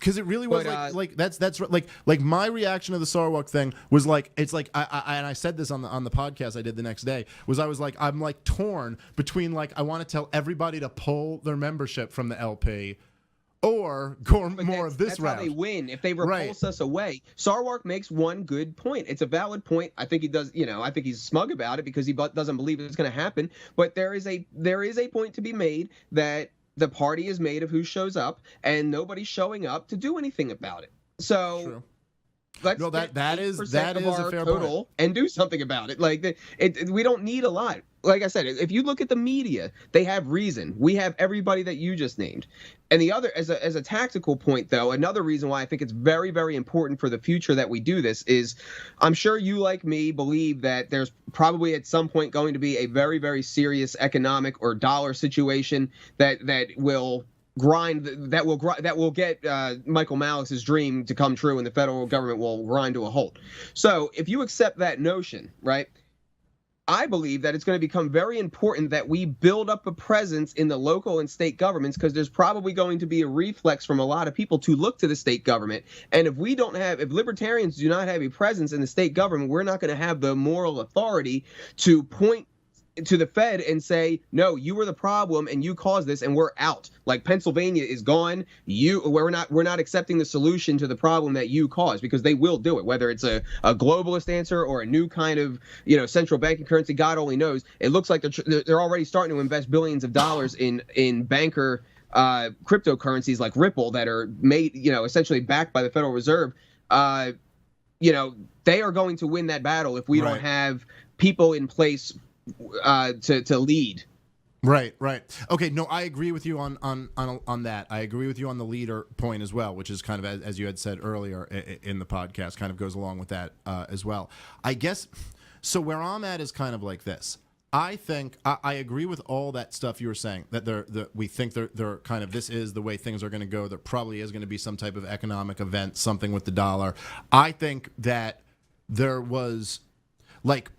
because it really was But, that's like my reaction to the Sarwark thing was like, it's like I said this on the podcast I did the next day, was I was like, I'm like torn between like, I want to tell everybody to pull their membership from the LP or go more of this route. That's route. how they win. If they repulse us away. Sarwark makes one good point. It's a valid point. I think he does, I think he's smug about it because he doesn't believe it's going to happen. But there is a point to be made that the party is made of who shows up, and nobody's showing up to do anything about it. So True. let's that is of a fair total point. and do something about it. Like we don't need a lot. Like I said, if you look at the media, they have reason. We have everybody that you just named. And the other, as a tactical point, though, another reason why I think it's very, very important for the future that we do this is, I'm sure you, like me, believe that there's probably at some point going to be a very, very serious economic or dollar situation that will that will get Michael Malice's dream to come true, and the federal government will grind to a halt. So if you accept that notion, right, I believe that it's going to become very important that we build up a presence in the local and state governments, because there's probably going to be a reflex from a lot of people to look to the state government. And if libertarians do not have a presence in the state government, we're not going to have the moral authority to point to the Fed and say, no, you were the problem and you caused this and we're out. Like Pennsylvania is gone. We're not accepting the solution to the problem that you caused, because they will do it, whether it's a globalist answer or a new kind of central banking currency. God only knows. It looks like they're already starting to invest billions of dollars in banker cryptocurrencies like Ripple that are made essentially backed by the Federal Reserve. They are going to win that battle if we don't have people in place to lead. Right. Okay, no, I agree with you on that. I agree with you on the leader point as well, which is kind of, as you had said earlier in the podcast, kind of goes along with that as well. I guess, so where I'm at is kind of like this. I think I agree with all that stuff you were saying, that we think they're kind of, this is the way things are going to go. There probably is going to be some type of economic event, something with the dollar. I think that there was, like,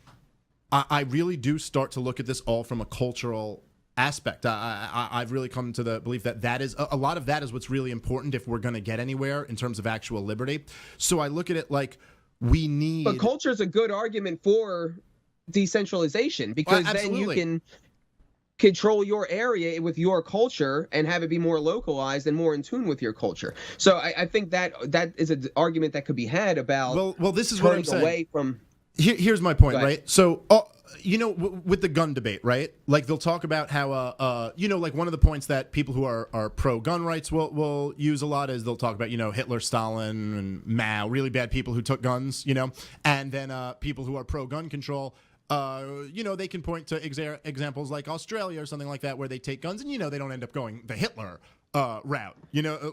I really do start to look at this all from a cultural aspect. I've really come to the belief that is a lot of that is what's really important if we're going to get anywhere in terms of actual liberty. So I look at it like we need. But culture is a good argument for decentralization, because then you can control your area with your culture and have it be more localized and more in tune with your culture. So I think that is an argument that could be had about. Well, this is what I'm saying. Away from. Here's my point, right? So, with the gun debate, right? Like, they'll talk about how, like, one of the points that people who are pro-gun rights will use a lot is they'll talk about, Hitler, Stalin, and Mao, really bad people who took guns, and then people who are pro-gun control, they can point to examples like Australia or something like that where they take guns and, they don't end up going the Hitler route,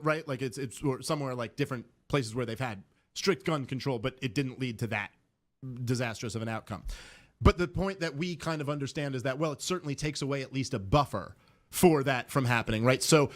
right? Like, it's or somewhere like different places where they've had strict gun control, but it didn't lead to that disastrous of an outcome. But the point that we kind of understand is that, well, it certainly takes away at least a buffer for that from happening, right? So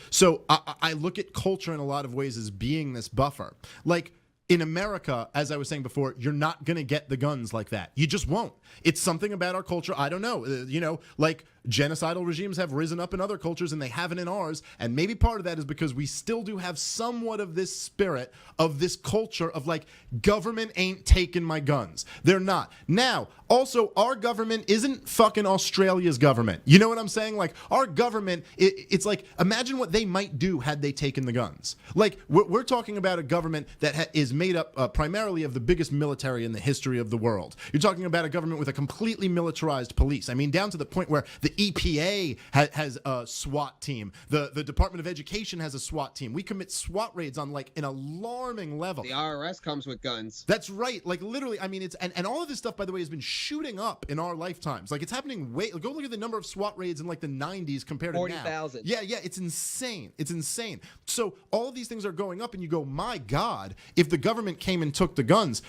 I look at culture in a lot of ways as being this buffer. Like, in America, as I was saying before, you're not going to get the guns like that. You just won't. It's something about our culture. I don't know. Like, genocidal regimes have risen up in other cultures and they haven't in ours. And maybe part of that is because we still do have somewhat of this spirit of this culture of, like, government ain't taking my guns. They're not. Now, also, our government isn't fucking Australia's government. You know what I'm saying? Like, our government, it's like, imagine what they might do had they taken the guns. Like, we're talking about a government that is made up primarily of the biggest military in the history of the world. You're talking about a government with a completely militarized police. I mean, down to the point where the EPA has a SWAT team. The Department of Education has a SWAT team. We commit SWAT raids on, like, an alarming level. The IRS comes with guns. That's right. Like, literally, I mean, and all of this stuff, by the way, has been shooting up in our lifetimes. Like, it's happening go look at the number of SWAT raids in, like, the 90s compared to now. 40,000. Yeah, it's insane. It's insane. So all of these things are going up, and you go, my God, if the government came and took the guns,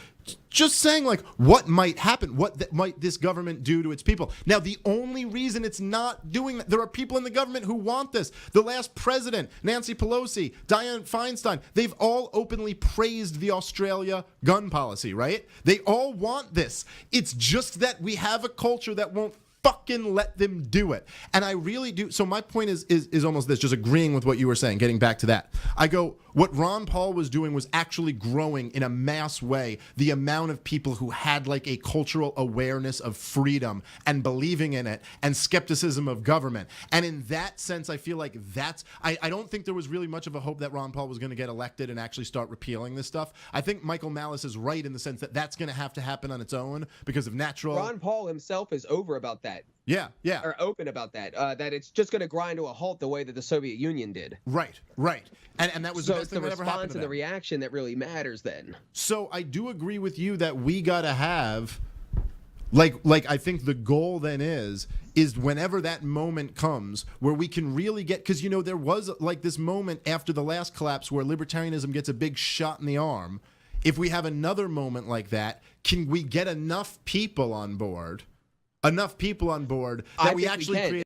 just saying, like, what might happen? What might this government do to its people? Now, the only reason it's not doing that, there are people in the government who want this. The last president, Nancy Pelosi, Dianne Feinstein, they've all openly praised the Australia gun policy, right? They all want this. It's just that we have a culture that won't fucking let them do it. And I really do. So my point is almost this, just agreeing with what you were saying, getting back to that. I go, what Ron Paul was doing was actually growing in a mass way the amount of people who had like a cultural awareness of freedom and believing in it and skepticism of government. And in that sense, I feel like I don't think there was really much of a hope that Ron Paul was going to get elected and actually start repealing this stuff. I think Michael Malice is right in the sense that that's going to have to happen on its own because of natural. Ron Paul himself is over about that. Yeah. Or open about that. That it's just going to grind to a halt the way that the Soviet Union did. Right. And that was the best thing that ever happened to them. So it's the response and the reaction that really matters then. So I do agree with you that we got to have, like I think the goal then is whenever that moment comes where we can really get, because, there was like this moment after the last collapse where libertarianism gets a big shot in the arm. If we have another moment like that, can we get enough people on board that we actually create